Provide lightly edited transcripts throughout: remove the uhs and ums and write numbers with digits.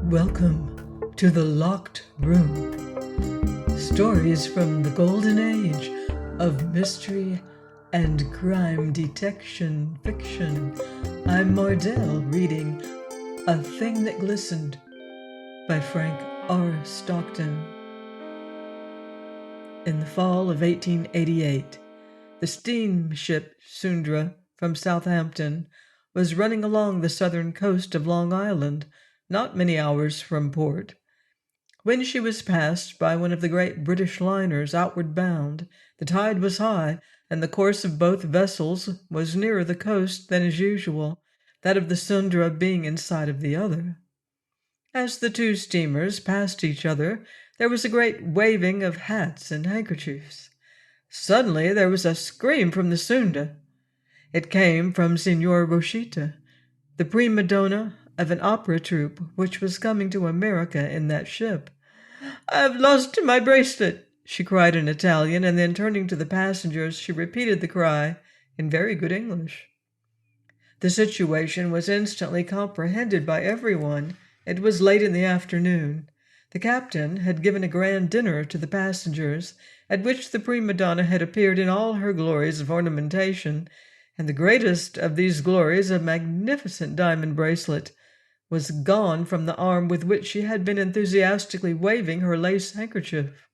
Welcome to the Locked Room. Stories from the golden age of mystery and crime detection fiction. I'm Mardell reading A Thing That Glistened by Frank R. Stockton. In the fall of 1888, the steamship Sundra from Southampton was running along the southern coast of Long Island, not many hours from port, when she was passed by one of the great British liners outward bound. The tide was high, and the course of both vessels was nearer the coast than is usual, that of the Sundra being in sight of the other. As the two steamers passed each other, there was a great waving of hats and handkerchiefs. Suddenly there was a scream from the Sunda. It came from Signora Rochita, the prima donna of an opera troupe which was coming to America in that ship. "I have lost my bracelet," she cried in Italian, and then turning to the passengers, she repeated the cry in very good English. The situation was instantly comprehended by everyone. It was late in the afternoon. The captain had given a grand dinner to the passengers, at which the prima donna had appeared in all her glories of ornamentation, and the greatest of these glories, a magnificent diamond bracelet, was gone from the arm with which she had been enthusiastically waving her lace handkerchief.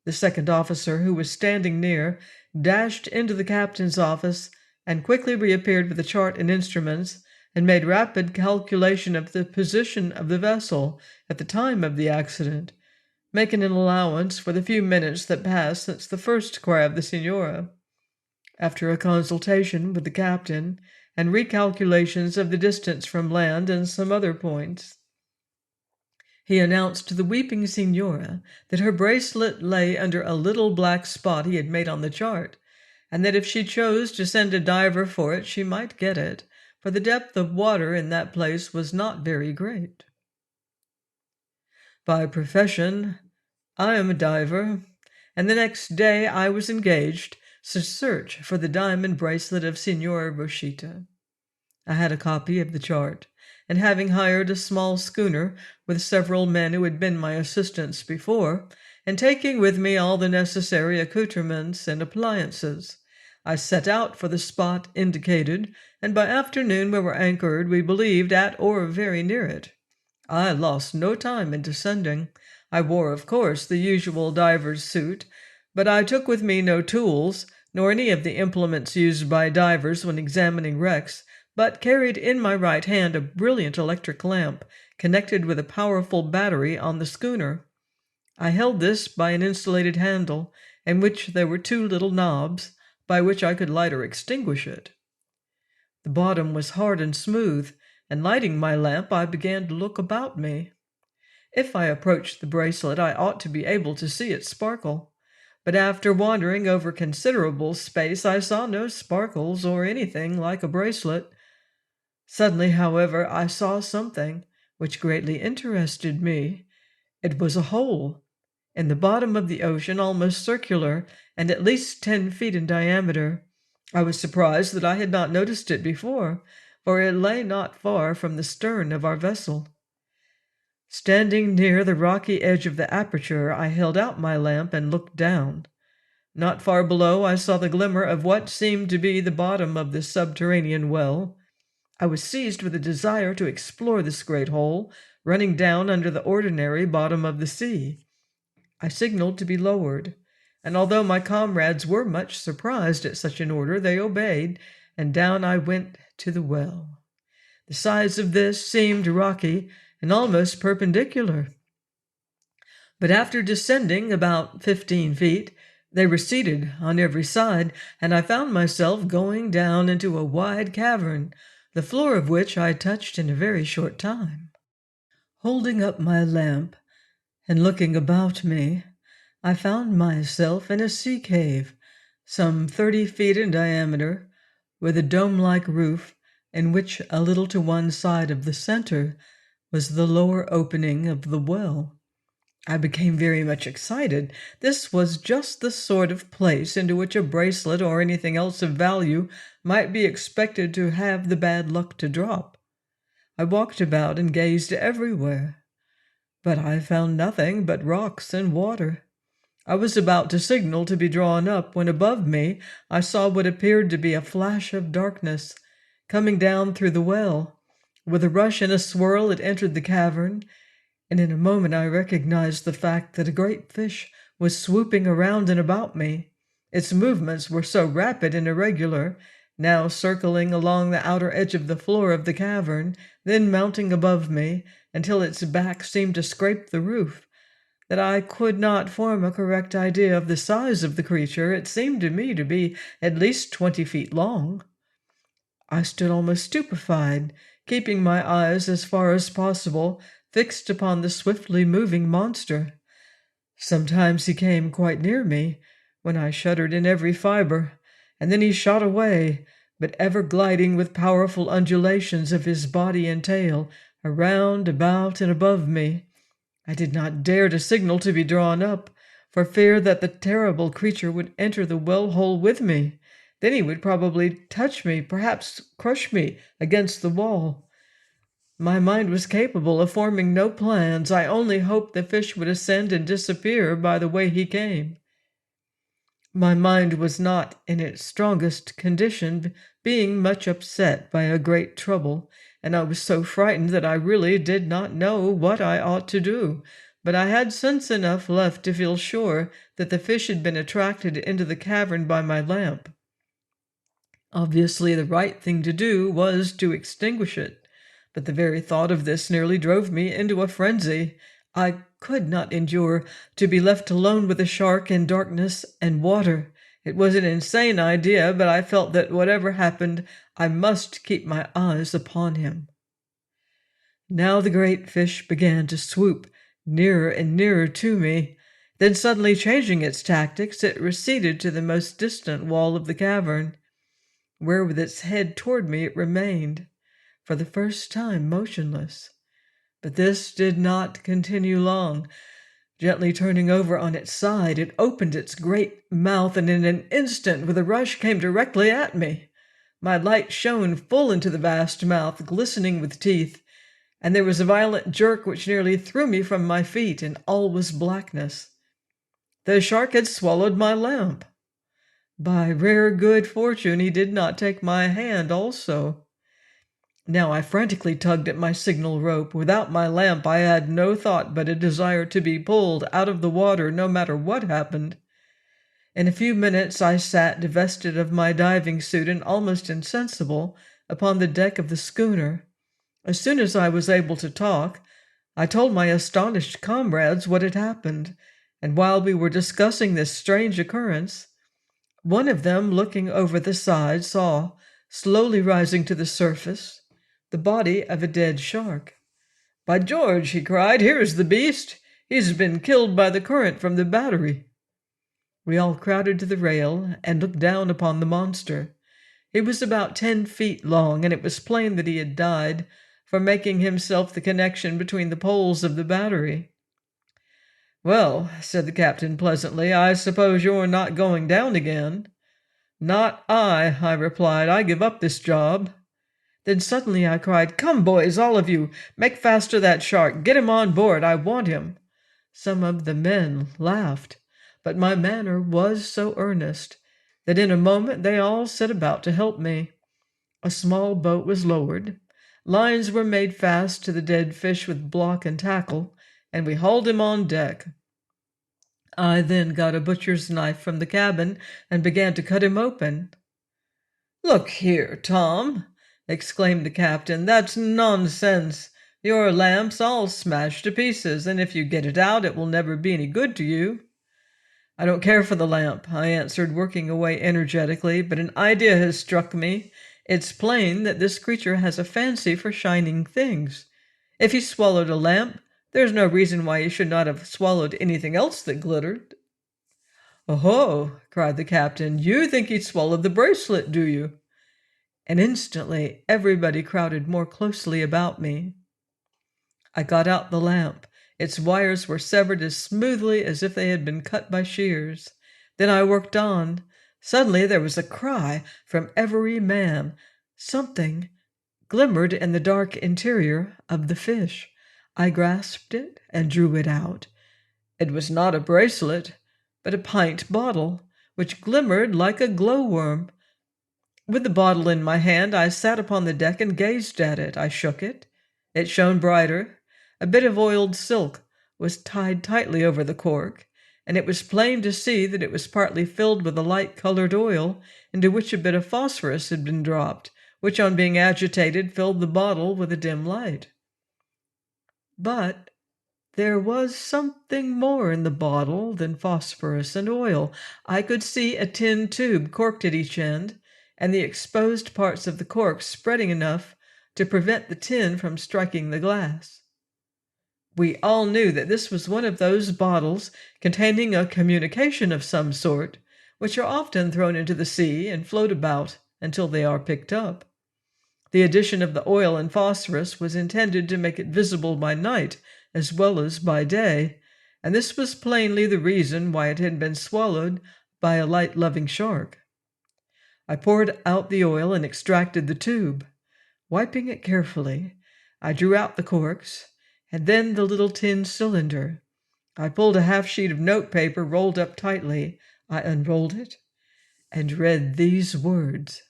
The second officer, who was standing near, dashed into the captain's office and quickly reappeared with a chart and instruments, and made rapid calculation of the position of the vessel at the time of the accident, making an allowance for the few minutes that passed since the first cry of the Signora. After a consultation with the captain and recalculations of the distance from land and some other points, he announced to the weeping Signora that her bracelet lay under a little black spot he had made on the chart, and that if she chose to send a diver for it she might get it, for the depth of water in that place was not very great. By profession, I am a diver, and the next day I was engaged to search for the diamond bracelet of Signora Rochita. I had a copy of the chart, and having hired a small schooner with several men who had been my assistants before, and taking with me all the necessary accoutrements and appliances, I set out for the spot indicated, and by afternoon we were anchored, we believed, at or very near it. I lost no time in descending. I wore, of course, the usual diver's suit, but I took with me no tools, nor any of the implements used by divers when examining wrecks, but carried in my right hand a brilliant electric lamp connected with a powerful battery on the schooner. I held this by an insulated handle, in which there were two little knobs, by which I could light or extinguish it. The bottom was hard and smooth, and lighting my lamp I began to look about me. If I approached the bracelet, I ought to be able to see it sparkle, but after wandering over considerable space I saw no sparkles or anything like a bracelet. Suddenly, however, I saw something which greatly interested me. It was a hole in the bottom of the ocean, almost circular, and at least 10 feet in diameter. I was surprised that I had not noticed it before, for it lay not far from the stern of our vessel. Standing near the rocky edge of the aperture, I held out my lamp and looked down. Not far below I saw the glimmer of what seemed to be the bottom of the subterranean well. I was seized with a desire to explore this great hole, running down under the ordinary bottom of the sea. I signaled to be lowered, and although my comrades were much surprised at such an order, they obeyed, and down I went to the well. The sides of this seemed rocky and almost perpendicular, but after descending about 15 feet, they receded on every side, and I found myself going down into a wide cavern, the floor of which I touched in a very short time. Holding up my lamp and looking about me, I found myself in a sea cave, some 30 feet in diameter, with a dome-like roof, in which a little to one side of the center was the lower opening of the well. I became very much excited. This was just the sort of place into which a bracelet or anything else of value might be expected to have the bad luck to drop. I walked about and gazed everywhere, but I found nothing but rocks and water. I was about to signal to be drawn up when above me I saw what appeared to be a flash of darkness coming down through the well. With a rush and a swirl it entered the cavern, and in a moment I recognized the fact that a great fish was swooping around and about me. Its movements were so rapid and irregular, now circling along the outer edge of the floor of the cavern, then mounting above me until its back seemed to scrape the roof, that I could not form a correct idea of the size of the creature. It seemed to me to be at least 20 feet long. I stood almost stupefied, keeping my eyes as far as possible fixed upon the swiftly moving monster. Sometimes he came quite near me, when I shuddered in every fiber, and then he shot away, but ever gliding with powerful undulations of his body and tail, around, about, and above me. I did not dare to signal to be drawn up, for fear that the terrible creature would enter the well-hole with me. Then he would probably touch me, perhaps crush me against the wall. My mind was capable of forming no plans. I only hoped the fish would ascend and disappear by the way he came. My mind was not in its strongest condition, being much upset by a great trouble, and I was so frightened that I really did not know what I ought to do. But I had sense enough left to feel sure that the fish had been attracted into the cavern by my lamp. Obviously, the right thing to do was to extinguish it, but the very thought of this nearly drove me into a frenzy. I could not endure to be left alone with a shark in darkness and water. It was an insane idea, but I felt that whatever happened, I must keep my eyes upon him. Now the great fish began to swoop nearer and nearer to me. Then suddenly changing its tactics, it receded to the most distant wall of the cavern, where with its head toward me it remained, for the first time motionless. But this did not continue long. Gently turning over on its side, it opened its great mouth and in an instant with a rush came directly at me. My light shone full into the vast mouth, glistening with teeth, and there was a violent jerk which nearly threw me from my feet, and all was blackness. The shark had swallowed my lamp. By rare good fortune, he did not take my hand also. Now I frantically tugged at my signal rope. Without my lamp, I had no thought but a desire to be pulled out of the water no matter what happened. In a few minutes I sat divested of my diving suit and almost insensible upon the deck of the schooner. As soon as I was able to talk, I told my astonished comrades what had happened, and while we were discussing this strange occurrence, one of them, looking over the side, saw, slowly rising to the surface, the body of a dead shark. "By George," he cried, "here's the beast! He's been killed by the current from the battery." We all crowded to the rail and looked down upon the monster. He was about 10 feet long, and it was plain that he had died from making himself the connection between the poles of the battery. "Well," said the captain pleasantly, "I suppose you're not going down again?" "Not I replied. "I give up this job." Then suddenly I cried, "Come, boys, all of you, make fast to that shark. Get him on board. I want him." Some of the men laughed, but my manner was so earnest that in a moment they all set about to help me. A small boat was lowered. Lines were made fast to the dead fish with block and tackle, and we hauled him on deck. I then got a butcher's knife from the cabin and began to cut him open. "Look here, Tom," exclaimed the captain, "that's nonsense. Your lamp's all smashed to pieces, and if you get it out, it will never be any good to you." "I don't care for the lamp," I answered, working away energetically, "but an idea has struck me. It's plain that this creature has a fancy for shining things. If he swallowed a lamp, there's no reason why he should not have swallowed anything else that glittered." "Oh!" cried the captain. "You think he swallowed the bracelet, do you?" And instantly everybody crowded more closely about me. I got out the lamp. Its wires were severed as smoothly as if they had been cut by shears. Then I worked on. Suddenly there was a cry from every man. Something glimmered in the dark interior of the fish. I grasped it and drew it out. It was not a bracelet, but a pint bottle, which glimmered like a glowworm. With the bottle in my hand, I sat upon the deck and gazed at it. I shook it. It shone brighter. A bit of oiled silk was tied tightly over the cork, and it was plain to see that it was partly filled with a light-colored oil, into which a bit of phosphorus had been dropped, which, on being agitated, filled the bottle with a dim light. But there was something more in the bottle than phosphorus and oil. I could see a tin tube corked at each end, and the exposed parts of the cork spreading enough to prevent the tin from striking the glass. We all knew that this was one of those bottles containing a communication of some sort, which are often thrown into the sea and float about until they are picked up. The addition of the oil and phosphorus was intended to make it visible by night as well as by day, and this was plainly the reason why it had been swallowed by a light-loving shark. I poured out the oil and extracted the tube. Wiping it carefully, I drew out the corks, and then the little tin cylinder. I pulled a half-sheet of notepaper rolled up tightly. I unrolled it and read these words: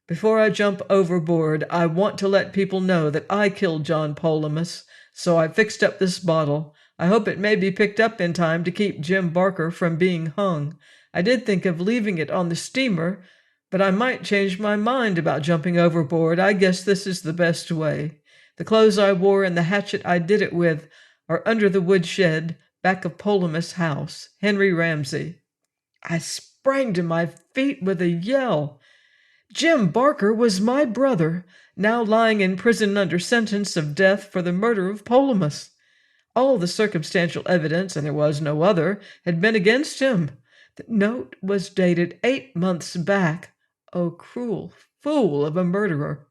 "Before I jump overboard, I want to let people know that I killed John Polomus, so I fixed up this bottle. I hope it may be picked up in time to keep Jim Barker from being hung. I did think of leaving it on the steamer, but I might change my mind about jumping overboard. I guess this is the best way. The clothes I wore and the hatchet I did it with are under the woodshed back of Polomus' house. Henry Ramsay." I sprang to my feet with a yell. Jim Barker was my brother, now lying in prison under sentence of death for the murder of Polomus. All the circumstantial evidence, and there was no other, had been against him. The note was dated 8 months back. Oh, cruel fool of a murderer!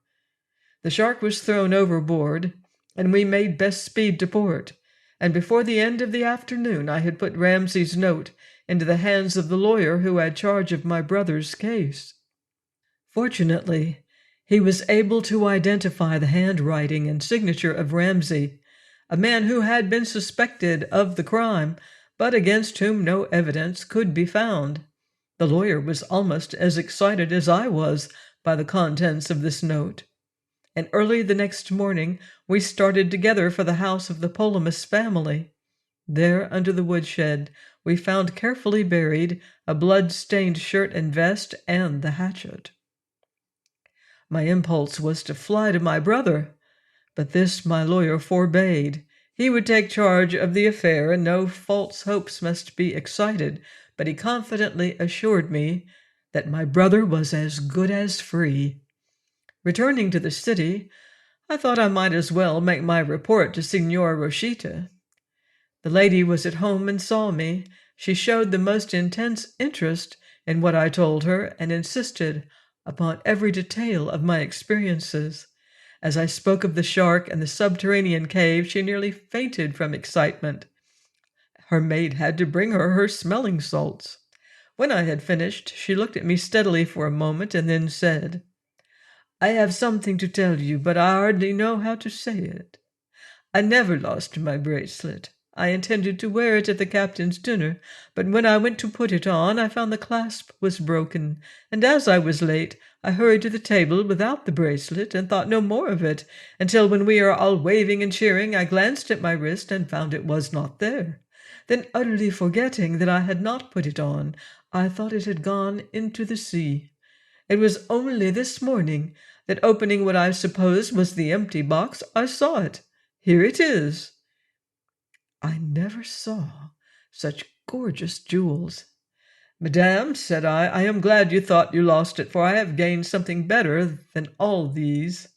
The shark was thrown overboard, and we made best speed to port, and before the end of the afternoon I had put Ramsay's note into the hands of the lawyer who had charge of my brother's case. Fortunately, he was able to identify the handwriting and signature of Ramsay, a man who had been suspected of the crime, but against whom no evidence could be found. The lawyer was almost as excited as I was by the contents of this note, and early the next morning we started together for the house of the Polomus family. There, under the woodshed, we found carefully buried a blood-stained shirt and vest and the hatchet. My impulse was to fly to my brother, but this my lawyer forbade. He would take charge of the affair, and no false hopes must be excited, but he confidently assured me that my brother was as good as free. Returning to the city, I thought I might as well make my report to Signora Rochita. The lady was at home and saw me. She showed the most intense interest in what I told her and insisted upon every detail of my experiences. As I spoke of the shark and the subterranean cave, she nearly fainted from excitement. Her maid had to bring her smelling salts. When I had finished, she looked at me steadily for a moment and then said, "I have something to tell you, but I hardly know how to say it. I never lost my bracelet. I intended to wear it at the captain's dinner, but when I went to put it on, I found the clasp was broken, and as I was late, I hurried to the table without the bracelet and thought no more of it, until when we are all waving and cheering, I glanced at my wrist and found it was not there. Then, utterly forgetting that I had not put it on, I thought it had gone into the sea. It was only this morning that, opening what I supposed was the empty box, I saw it. Here it is." I never saw such gorgeous jewels. "Madame," said I am glad you thought you lost it, for I have gained something better than all these."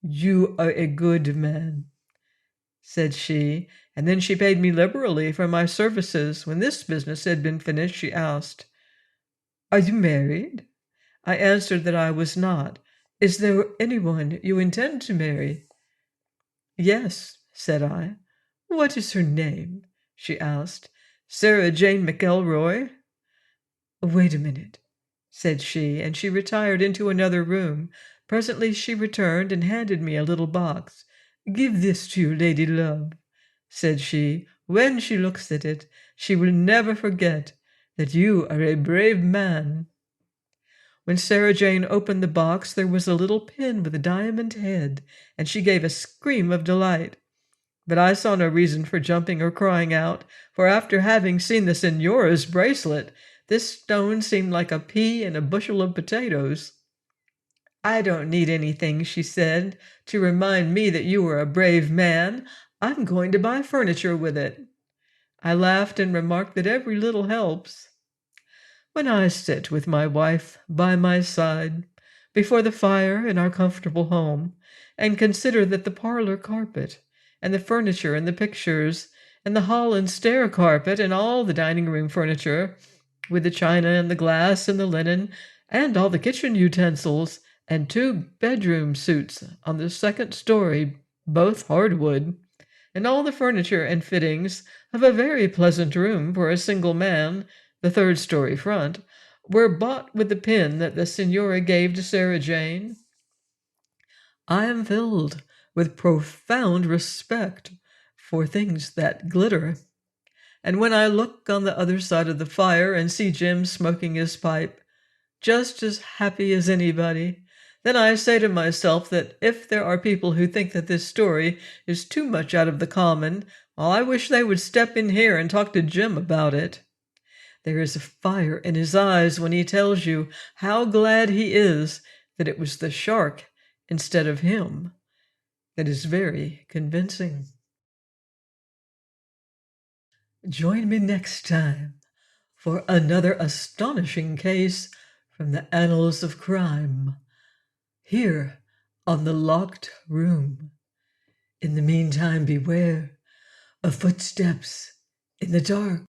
"You are a good man," said she, and then she paid me liberally for my services. When this business had been finished, she asked, "Are you married?" I answered that I was not. "Is there anyone you intend to marry?" "Yes," said I. "What is her name?" she asked. "Sarah Jane McElroy." "Wait a minute," said she, and she retired into another room. Presently she returned and handed me a little box. "Give this to your lady love," said she. "When she looks at it, she will never forget that you are a brave man." When Sarah Jane opened the box, there was a little pin with a diamond head, and she gave a scream of delight. But I saw no reason for jumping or crying out, for after having seen the Signora's bracelet, this stone seemed like a pea in a bushel of potatoes. "I don't need anything," she said, "to remind me that you are a brave man. I'm going to buy furniture with it." I laughed and remarked that every little helps. When I sit with my wife by my side, before the fire in our comfortable home, and consider that the parlor carpet, and the furniture and the pictures, and the hall and stair carpet, and all the dining room furniture, with the china and the glass and the linen, and all the kitchen utensils, and 2 bedroom suits on the second story, both hardwood, and all the furniture and fittings of a very pleasant room for a single man, the 3rd story front, were bought with the pin that the Signora gave to Sarah Jane, I am filled with profound respect for things that glitter. And when I look on the other side of the fire and see Jim smoking his pipe, just as happy as anybody, then I say to myself that if there are people who think that this story is too much out of the common, well, I wish they would step in here and talk to Jim about it. There is a fire in his eyes when he tells you how glad he is that it was the shark instead of him. That is very convincing. Join me next time for another astonishing case from the annals of crime, here on The Locked Room. In the meantime, beware of footsteps in the dark.